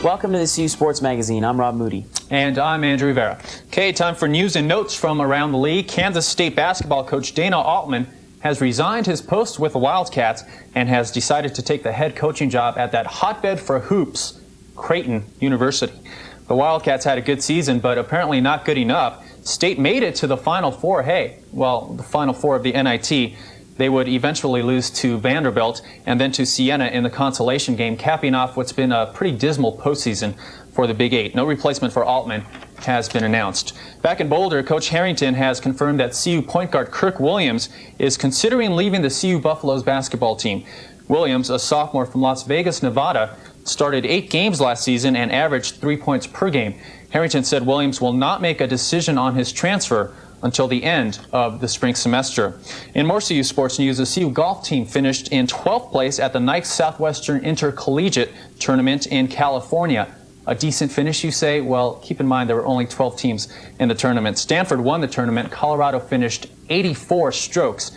Welcome to the CU Sports Magazine. I'm Rob Moody. And I'm Andrew Rivera. Okay, time for news and notes from around the league. Kansas State basketball coach Dana Altman has resigned his post with the Wildcats and has decided to take the head coaching job at that hotbed for hoops, Creighton University. The Wildcats had a good season, but apparently not good enough. State made it to the Final Four. The Final Four of the NIT. They would eventually lose to Vanderbilt and then to Siena in the consolation game, capping off what's been a pretty dismal postseason for the Big Eight. No replacement for Altman has been announced. Back in Boulder, Coach Harrington has confirmed that CU point guard Kirk Williams is considering leaving the CU Buffaloes basketball team. Williams, a sophomore from Las Vegas, Nevada, started 8 games last season and averaged 3 points per game. Harrington said Williams will not make a decision on his transfer until the end of the spring semester. In more CU sports news, the CU golf team finished in 12th place at the Nike Southwestern Intercollegiate Tournament in California. A decent finish, you say? Well, keep in mind there were only 12 teams in the tournament. Stanford won the tournament. Colorado finished 84 strokes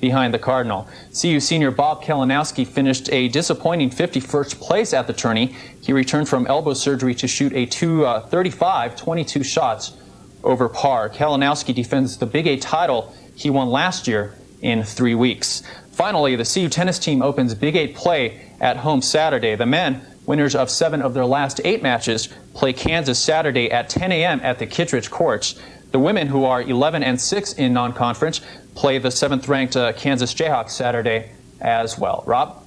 behind the Cardinal. CU senior Bob Kalinowski finished a disappointing 51st place at the tourney. He returned from elbow surgery to shoot a 235, 22 shots over par. Kalinowski defends the Big Eight title he won last year in 3 weeks. Finally, the CU tennis team opens Big Eight play at home Saturday. The men, winners of 7 of their last 8 matches, play Kansas Saturday at 10 a.m. at the Kittredge Courts. The women, who are 11-6 in non-conference, play the 7th-ranked Kansas Jayhawks Saturday as well. Rob?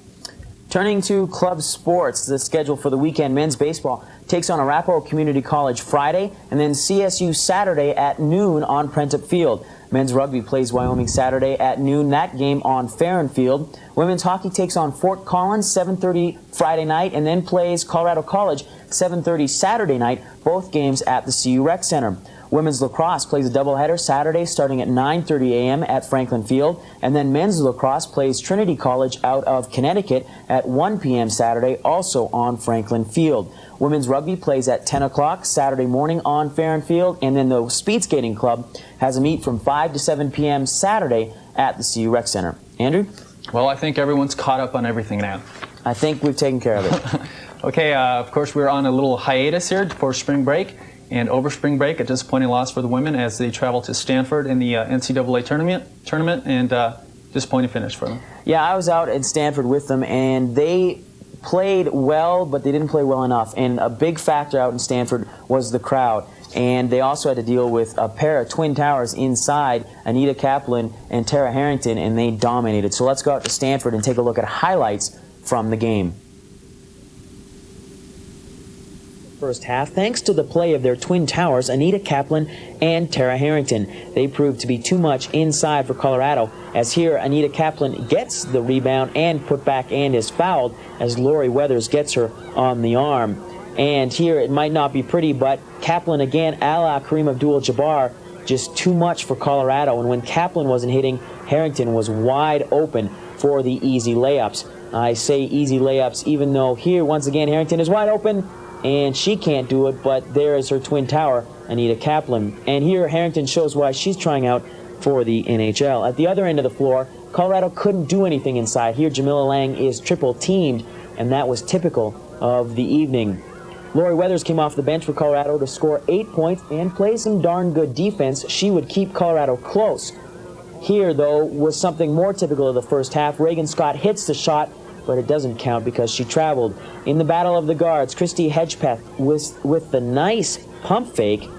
Turning to club sports, the schedule for the weekend: men's baseball takes on Arapahoe Community College Friday, and then CSU Saturday at noon on Prentice Field. Men's rugby plays Wyoming Saturday at noon, that game on Farron Field. Women's hockey takes on Fort Collins 7:30 Friday night, and then plays Colorado College 7:30 Saturday night, both games at the CU Rec Center. Women's lacrosse plays a doubleheader Saturday starting at 9:30 a.m. at Franklin Field, and then men's lacrosse plays Trinity College out of Connecticut at 1 p.m. Saturday, also on Franklin Field. Women's rugby plays at 10 o'clock Saturday morning on Farron Field, and then the Speed Skating Club has a meet from 5 to 7 p.m. Saturday at the CU Rec Center. Andrew? Well, I think everyone's caught up on everything now. I think we've taken care of it. Okay, of course, we're on a little hiatus here for spring break. And over spring break, a disappointing loss for the women as they travel to Stanford in the NCAA tournament, and disappointing finish for them. Yeah, I was out at Stanford with them, and they played well, but they didn't play well enough. And a big factor out in Stanford was the crowd. And they also had to deal with a pair of twin towers inside, Anita Kaplan and Tara Harrington, and they dominated. So let's go out to Stanford and take a look at highlights from the game. First half, thanks to the play of their twin towers, Anita Kaplan and Tara Harrington. They proved to be too much inside for Colorado, as here Anita Kaplan gets the rebound and put back and is fouled as Lori Weathers gets her on the arm. And here it might not be pretty, but Kaplan again, a la Kareem Abdul-Jabbar, just too much for Colorado. And when Kaplan wasn't hitting, Harrington was wide open for the easy layups. I say easy layups even though here, once again, Harrington is wide open, and she can't do it, but there is her twin tower, Anita Kaplan. And here Harrington shows why she's trying out for the NHL. At the other end of the floor, Colorado couldn't do anything inside. Here Jamila Lang is triple teamed, and that was typical of the evening. Lori Weathers came off the bench for Colorado to score 8 points and play some darn good defense. She would keep Colorado close. Here, though, was something more typical of the first half. Reagan Scott hits the shot, but it doesn't count because she traveled. In the battle of the guards, Christy Hedgepeth with the nice pump fake.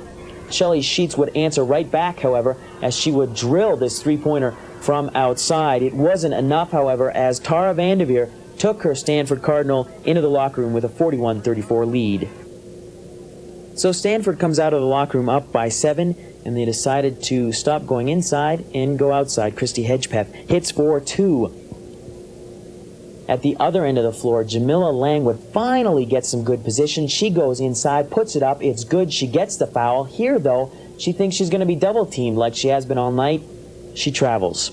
Shelly Sheets would answer right back, however, as she would drill this three-pointer from outside. It wasn't enough, however, as Tara Vanderveer took her Stanford Cardinal into the locker room with a 41-34 lead. So Stanford comes out of the locker room up by 7, and they decided to stop going inside and go outside. Christy Hedgepeth hits for 2. At the other end of the floor, Jamila Lang would finally get some good position. She goes inside, puts it up. It's good. She gets the foul. Here, though, she thinks she's going to be double-teamed like she has been all night. She travels.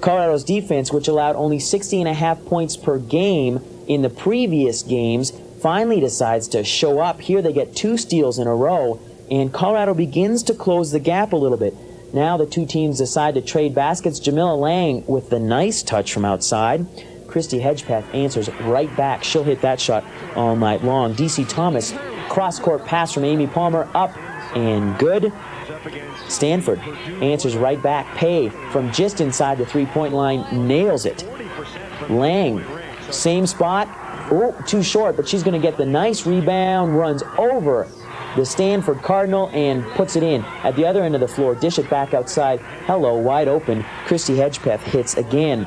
Colorado's defense, which allowed only 60.5 points per game in the previous games, finally decides to show up. Here they get 2 steals in a row, and Colorado begins to close the gap a little bit. Now the two teams decide to trade baskets. Jamila Lang with the nice touch from outside. Christy Hedgepeth answers right back. She'll hit that shot all night long. DC Thomas, cross-court pass from Amy Palmer, up and good. Stanford answers right back. Pay from just inside the three-point line, nails it. Lang, same spot. Oh, too short, but she's going to get the nice rebound, runs over the Stanford Cardinal and puts it in. At the other end of the floor, dish it back outside. Hello, wide open. Christy Hedgepeth hits again.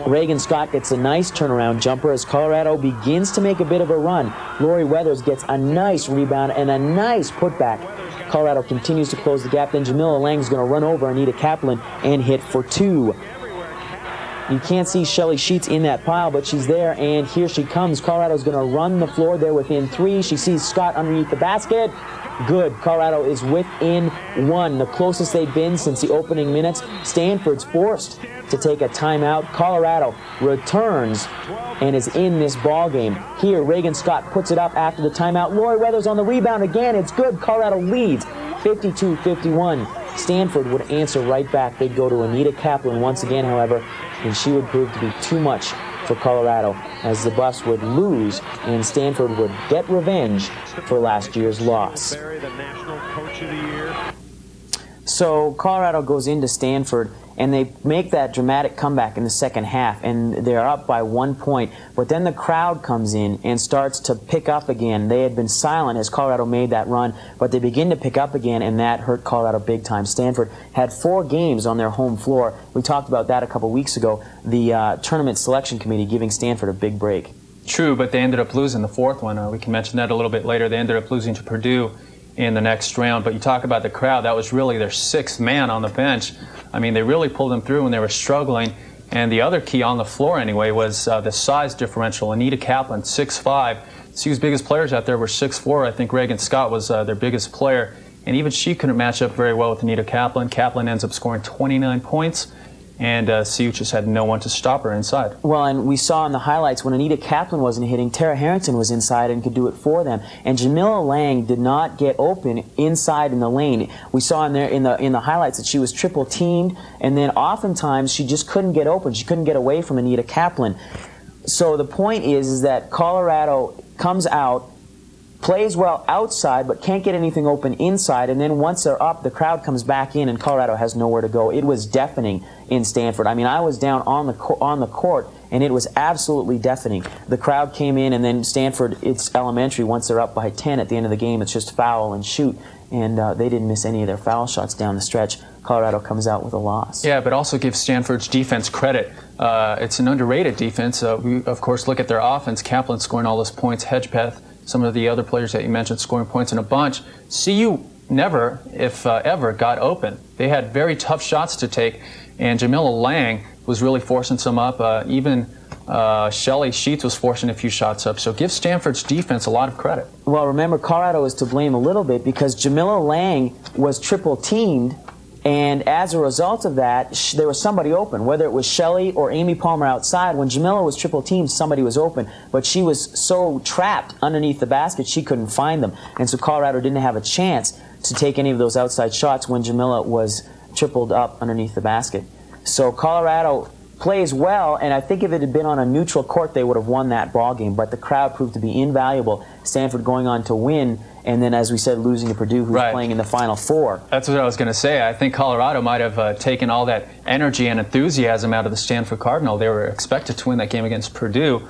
Reagan Scott gets a nice turnaround jumper as Colorado begins to make a bit of a run. Lori Weathers gets a nice rebound and a nice putback. Colorado continues to close the gap. Then Jamila Lang is going to run over Anita Kaplan and hit for two. You can't see Shelly Sheets in that pile, but she's there, and here she comes. Colorado's going to run the floor there within three. She sees Scott underneath the basket. Good. Colorado is within one, the closest they've been since the opening minutes. Stanford's forced to take a timeout. Colorado returns and is in this ball game. Here, Reagan Scott puts it up after the timeout. Lori Weathers on the rebound again. It's good. Colorado leads 52-51. Stanford would answer right back. They'd go to Anita Kaplan once again, however, and she would prove to be too much for Colorado as the Buffs would lose and Stanford would get revenge for last year's loss. So Colorado goes into Stanford and they make that dramatic comeback in the second half, and they're up by 1 point. But then the crowd comes in and starts to pick up again. They had been silent as Colorado made that run, but they begin to pick up again, and that hurt Colorado big time. Stanford had 4 games on their home floor. We talked about that a couple weeks ago, the tournament selection committee giving Stanford a big break. True, but they ended up losing the fourth one. We can mention that a little bit later. They ended up losing to Purdue in the next round. But you talk about the crowd, that was really their 6th man on the bench. I mean, they really pulled them through when they were struggling. And the other key on the floor, anyway, was the size differential. Anita Kaplan, 6'5". CU's biggest players out there were 6'4". I think Reagan Scott was their biggest player. And even she couldn't match up very well with Anita Kaplan. Kaplan ends up scoring 29 points. And CU just had no one to stop her inside. Well, and we saw in the highlights when Anita Kaplan wasn't hitting, Tara Harrington was inside and could do it for them. And Jamila Lang did not get open inside in the lane. We saw in there in the highlights that she was triple teamed, and then oftentimes she just couldn't get open. She couldn't get away from Anita Kaplan. So the point is that Colorado comes out, plays well outside, but can't get anything open inside, and then once they're up, the crowd comes back in, and Colorado has nowhere to go. It was deafening in Stanford. I mean, I was down on the court, and it was absolutely deafening. The crowd came in, and then Stanford, it's elementary. Once they're up by 10 at the end of the game, it's just foul and shoot, and they didn't miss any of their foul shots down the stretch. Colorado comes out with a loss. Yeah, but also give Stanford's defense credit. It's an underrated defense. We, of course, look at their offense. Kaplan scoring all those points, Hedgepeth, some of the other players that you mentioned scoring points in a bunch. CU never, if ever, got open. They had very tough shots to take, and Jamila Lang was really forcing some up. Even Shelly Sheets was forcing a few shots up. So give Stanford's defense a lot of credit. Well, remember, Colorado is to blame a little bit because Jamila Lang was triple teamed, and as a result of that, there was somebody open, whether it was Shelly or Amy Palmer outside. When Jamila was triple teamed, somebody was open, but she was so trapped underneath the basket, she couldn't find them. And so Colorado didn't have a chance to take any of those outside shots when Jamila was tripled up underneath the basket. So Colorado plays well, and I think if it had been on a neutral court, they would have won that ball game, but the crowd proved to be invaluable. Stanford going on to win, and then, as we said, losing to Purdue, who's playing in the Final Four. That's what I was going to say. I think Colorado might have taken all that energy and enthusiasm out of the Stanford Cardinal. They were expected to win that game against Purdue,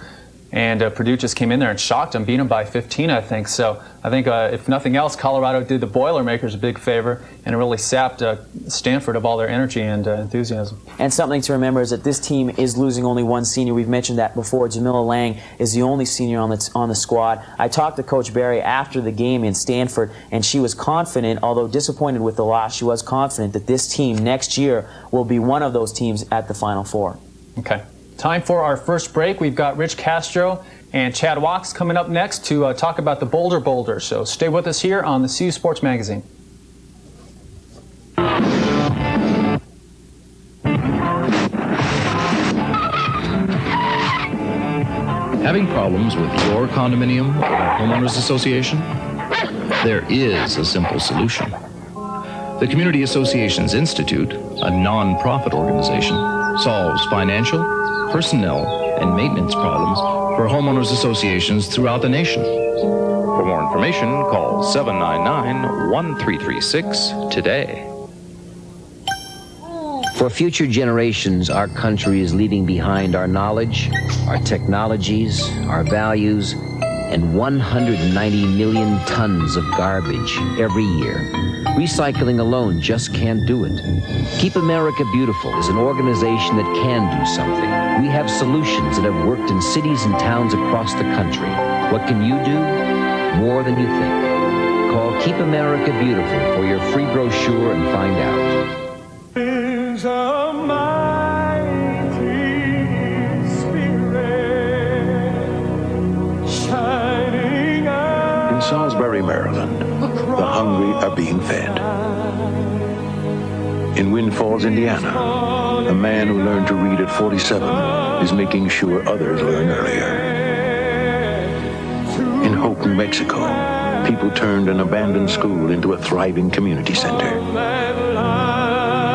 and Purdue just came in there and shocked them, beat them by 15, I think. So I think, if nothing else, Colorado did the Boilermakers a big favor, and it really sapped Stanford of all their energy and enthusiasm. And something to remember is that this team is losing only one senior. We've mentioned that before. Jamila Lang is the only senior on the squad. I talked to Coach Barry after the game in Stanford, and she was confident, although disappointed with the loss, she was confident that this team next year will be one of those teams at the Final Four. Okay. Time for our first break. We've got Rich Castro and Chad Wachs coming up next to talk about the Boulder Boulders. So stay with us here on the CU Sports Magazine. Having problems with your condominium or homeowners association? There is a simple solution. The Community Associations Institute, a non-profit organization, solves financial, personnel and maintenance problems for homeowners associations throughout the nation. For more information, call 799-1336 today. For future generations, our country is leaving behind our knowledge, our technologies, our values, and 190 million tons of garbage every year. Recycling alone just can't do it. Keep America Beautiful is an organization that can do something. We have solutions that have worked in cities and towns across the country. What can you do? More than you think. Call Keep America Beautiful for your free brochure and find out. Is a mighty spirit shining out. In Salisbury, Maryland, the hungry are being fed. In Wind Falls, Indiana, a man who learned to read at 47 is making sure others learn earlier. In Hope, New Mexico, people turned an abandoned school into a thriving community center.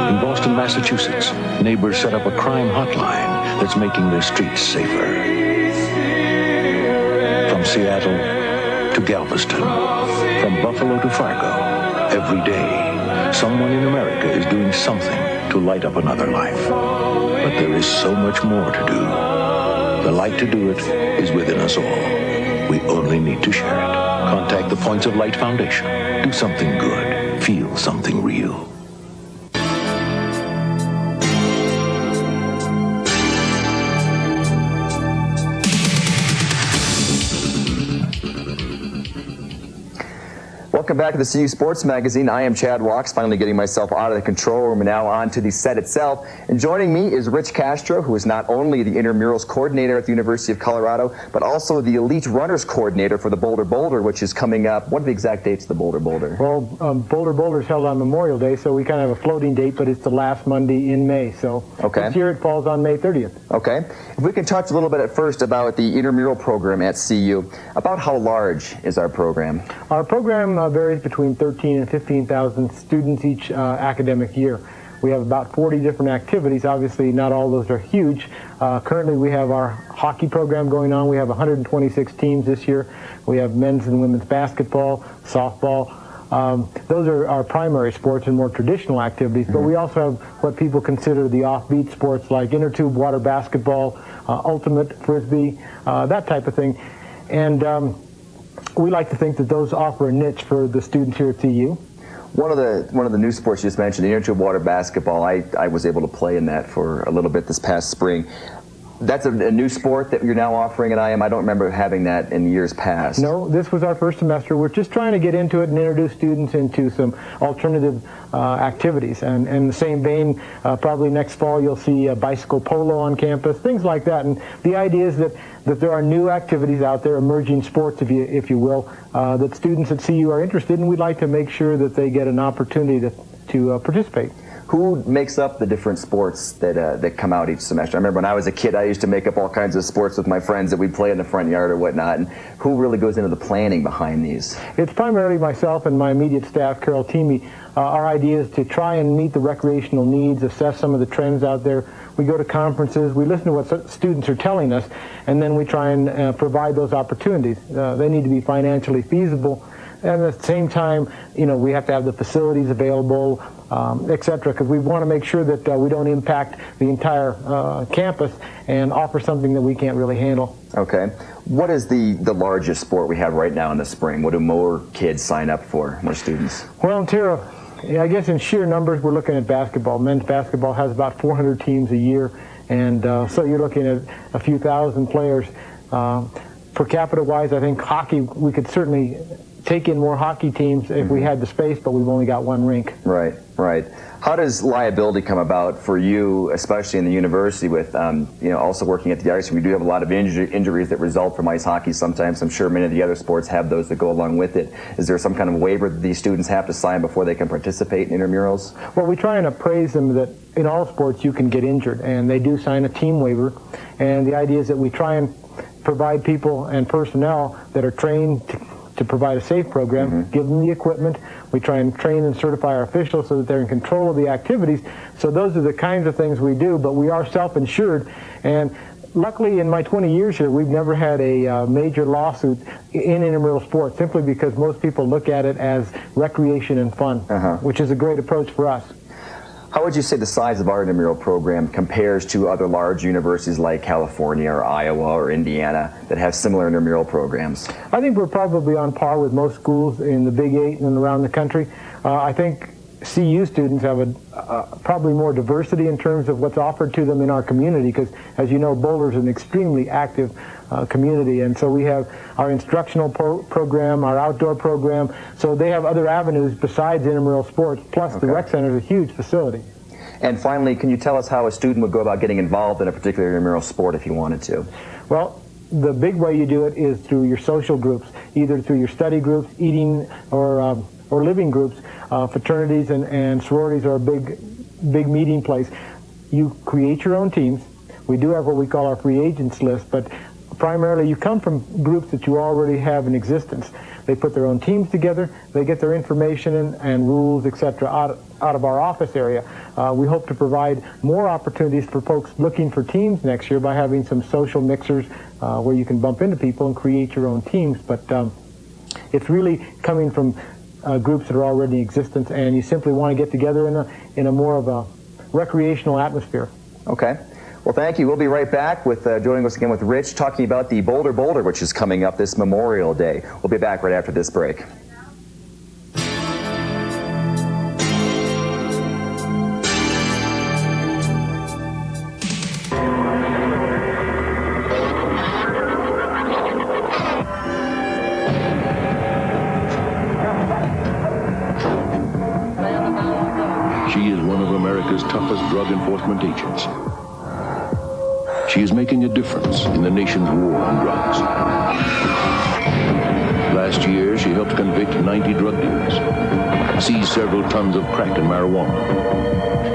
In Boston, Massachusetts, neighbors set up a crime hotline that's making their streets safer. From Seattle to Galveston, from Buffalo to Fargo, every day, someone in America is doing something to light up another life. But there is so much more to do. The light to do it is within us all. We only need to share it. Contact the Points of Light Foundation. Do something good. Feel something real. Welcome back to the CU Sports Magazine. I am Chad Walks, finally getting myself out of the control room and now onto the set itself. And joining me is Rich Castro, who is not only the intramurals coordinator at the University of Colorado, but also the elite runners coordinator for the Boulder Boulder, which is coming up. What are the exact dates of the Boulder Boulder? Well, Boulder Boulder is held on Memorial Day, so we kind of have a floating date, but it's the last Monday in May. So this year it falls on May 30th. Okay. If we can touch a little bit at first about the intramural program at CU, about how large is our program? Our program varies between 13,000 and 15,000 students each academic year. We have about 40 different activities. Obviously, not all those are huge. Currently, we have our hockey program going on. We have 126 teams this year. We have men's and women's basketball, softball. Those are our primary sports and more traditional activities, but we also have what people consider the offbeat sports like inner tube water basketball, ultimate frisbee, that type of thing. And we like to think that those offer a niche for the students here at CU. One of the new sports you just mentioned, the inner tube water basketball, I was able to play in that for a little bit this past spring. That's a new sport that you're now offering at IM. I don't remember having that in years past. No, this was our first semester. We're just trying to get into it and introduce students into some alternative activities. And in the same vein, probably next fall you'll see bicycle polo on campus, things like that. And the idea is that there are new activities out there, emerging sports, if you will, that students at CU are interested in. We'd like to make sure that they get an opportunity to participate. Who makes up the different sports that come out each semester? I remember when I was a kid, I used to make up all kinds of sports with my friends that we'd play in the front yard or whatnot. And who really goes into the planning behind these? It's primarily myself and my immediate staff, Carol Teamy. Our idea is to try and meet the recreational needs, assess some of the trends out there. We go to conferences, we listen to what students are telling us, and then we try and provide those opportunities. They need to be financially feasible. And at the same time, we have to have the facilities available, et cetera, because we want to make sure that we don't impact the entire campus and offer something that we can't really handle. Okay. What is the largest sport we have right now in the spring? What do more kids sign up for, more students? Well, Tara, I guess in sheer numbers, we're looking at basketball. Men's basketball has about 400 teams a year, and so you're looking at a few thousand players. Per capita-wise, I think hockey, we could certainly take in more hockey teams if we had the space, but we've only got one rink. Right, right. How does liability come about for you, especially in the university with, also working at the ice? We do have a lot of injuries that result from ice hockey sometimes. I'm sure many of the other sports have those that go along with it. Is there some kind of waiver that these students have to sign before they can participate in intramurals? Well, we try and appraise them that in all sports you can get injured, and they do sign a team waiver. And the idea is that we try and provide people and personnel that are trained to provide a safe program, give them the equipment. We try and train and certify our officials so that they're in control of the activities. So those are the kinds of things we do, but we are self-insured. And luckily, in my 20 years here, we've never had a major lawsuit in intramural sports, simply because most people look at it as recreation and fun, which is a great approach for us. How would you say the size of our intramural program compares to other large universities like California or Iowa or Indiana that have similar intramural programs? I think we're probably on par with most schools in the Big Eight and around the country. I think CU students have probably more diversity in terms of what's offered to them in our community, because, as you know, Boulder is an extremely active community, and so we have our instructional program, our outdoor program, so they have other avenues besides intramural sports, plus the rec center is a huge facility. And finally, can you tell us how a student would go about getting involved in a particular intramural sport if he wanted to? Well, the big way you do it is through your social groups, either through your study groups, eating, or living groups. Fraternities and sororities are a big meeting place. You create your own teams. We do have what we call our free agents list, but primarily you come from groups that you already have in existence. They put their own teams together, they get their information and rules, etc. out of our office area. We hope to provide more opportunities for folks looking for teams next year by having some social mixers where you can bump into people and create your own teams. But it's really coming from groups that are already in existence, and you simply want to get together in a more of a recreational atmosphere. Okay. Well, thank you. We'll be right back with joining us again with Rich, talking about the Boulder Boulder, which is coming up this Memorial Day. We'll be back right after this break. She is one of America's toughest drug enforcement agents. She is making a difference in the nation's war on drugs. Last year, she helped convict 90 drug dealers, seize several tons of crack and marijuana,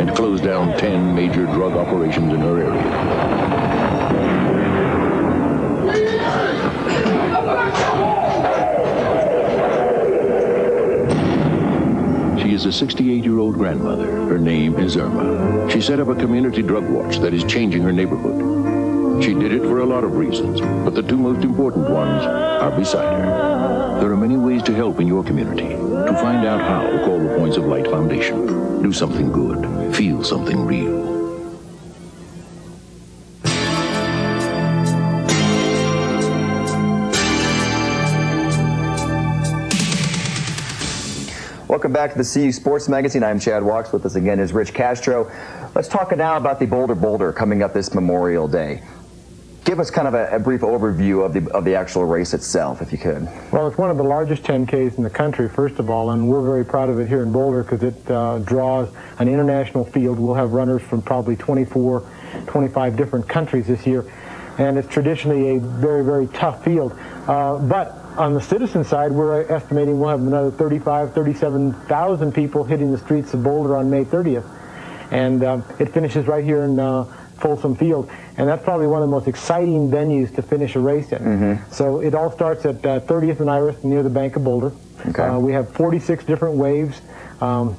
and close down 10 major drug operations in her area. She is a 68-year-old grandmother. Her name is Irma. She set up a community drug watch that is changing her neighborhood. She did it for a lot of reasons, but the two most important ones are beside her. There are many ways to help in your community. To find out how, call the Points of Light Foundation. Do something good. Feel something real. Welcome back to the CU Sports Magazine. I'm Chad Walks. With us again is Rich Castro. Let's talk now about the Boulder Boulder coming up this Memorial Day. Give us kind of a brief overview of the actual race itself, if you could. Well, it's one of the largest 10Ks in the country, first of all, and we're very proud of it here in Boulder because it draws an international field. We'll have runners from probably 24, 25 different countries this year, and it's traditionally a very, very tough field. But on the citizen side, we're estimating we'll have another 37,000 people hitting the streets of Boulder on May 30th. And it finishes right here in Folsom Field. And that's probably one of the most exciting venues to finish a race in. So it all starts at 30th and Iris near the Bank of Boulder. We have 46 different waves. And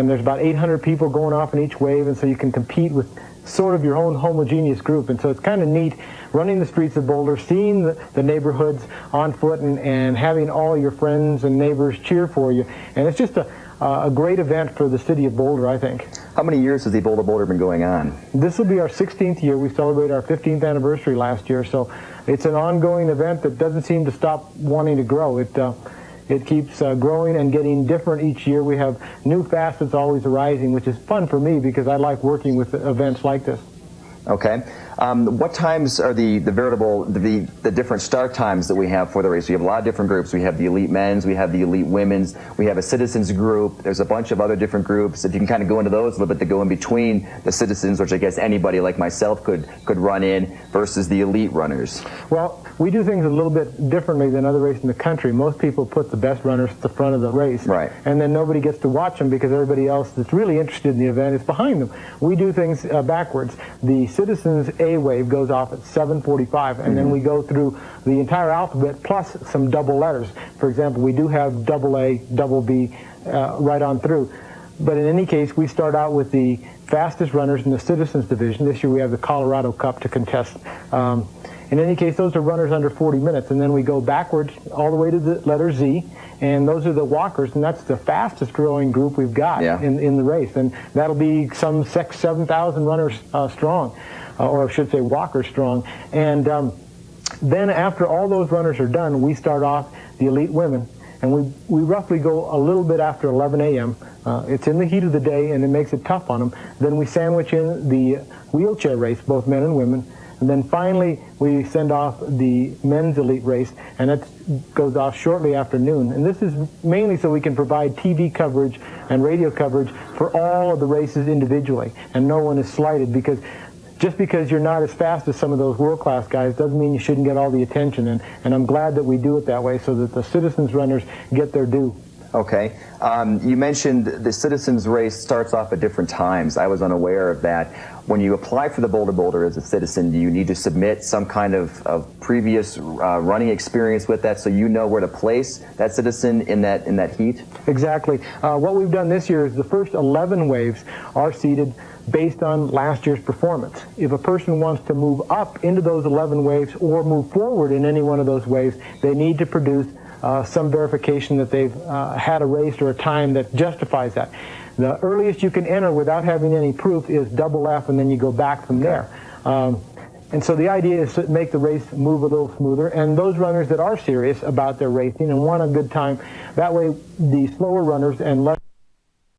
there's about 800 people going off in each wave. And so you can compete with sort of your own homogeneous group. And so it's kind of neat running the streets of Boulder, seeing the neighborhoods on foot, and having all your friends and neighbors cheer for you. And it's just a great event for the city of Boulder, I think. How many years has the Boulder Boulder been going on? This will be our 16th year. We celebrated our 15th anniversary last year. So it's an ongoing event that doesn't seem to stop wanting to grow. It keeps growing and getting different each year. We have new facets always arising, which is fun for me because I like working with events like this. Okay. What times are the different start times that we have for the race? We have a lot of different groups. We have the elite men's, we have the elite women's, we have a citizens group. There's a bunch of other different groups. If you can kind of go into those a little bit to go in between the citizens, which I guess anybody like myself could run in, versus the elite runners. Well, we do things a little bit differently than other races in the country. Most people put the best runners at the front of the race. Right. And then nobody gets to watch them because everybody else that's really interested in the event is behind them. We do things backwards. The citizens A wave goes off at 7:45, and then we go through the entire alphabet plus some double letters. For example, we do have double A, double B, right on through. But in any case, we start out with the fastest runners in the Citizens Division. This year we have the Colorado Cup to contest. In any case, those are runners under 40 minutes, and then we go backwards all the way to the letter Z, and those are the walkers, and that's the fastest growing group we've got in the race, and that'll be some 7,000 runners strong, or I should say walkers strong. And then after all those runners are done, we start off the elite women, and we roughly go a little bit after 11 a.m. It's in the heat of the day, and it makes it tough on them. Then we sandwich in the wheelchair race, both men and women. And then finally, we send off the men's elite race, and that goes off shortly after noon. And this is mainly so we can provide TV coverage and radio coverage for all of the races individually, and no one is slighted, because just because you're not as fast as some of those world-class guys doesn't mean you shouldn't get all the attention. And I'm glad that we do it that way so that the Citizens runners get their due. Okay. You mentioned the Citizens race starts off at different times. I was unaware of that. When you apply for the Boulder Boulder as a citizen, do you need to submit some kind of previous running experience with that so you know where to place that citizen in that heat? Exactly. What we've done this year is the first 11 waves are seeded based on last year's performance. If a person wants to move up into those 11 waves or move forward in any one of those waves, they need to produce some verification that they've had a race or a time that justifies that. The earliest you can enter without having any proof is double F, and then you go back from there. And so the idea is to make the race move a little smoother, and those runners that are serious about their racing and want a good time, that way the slower runners and less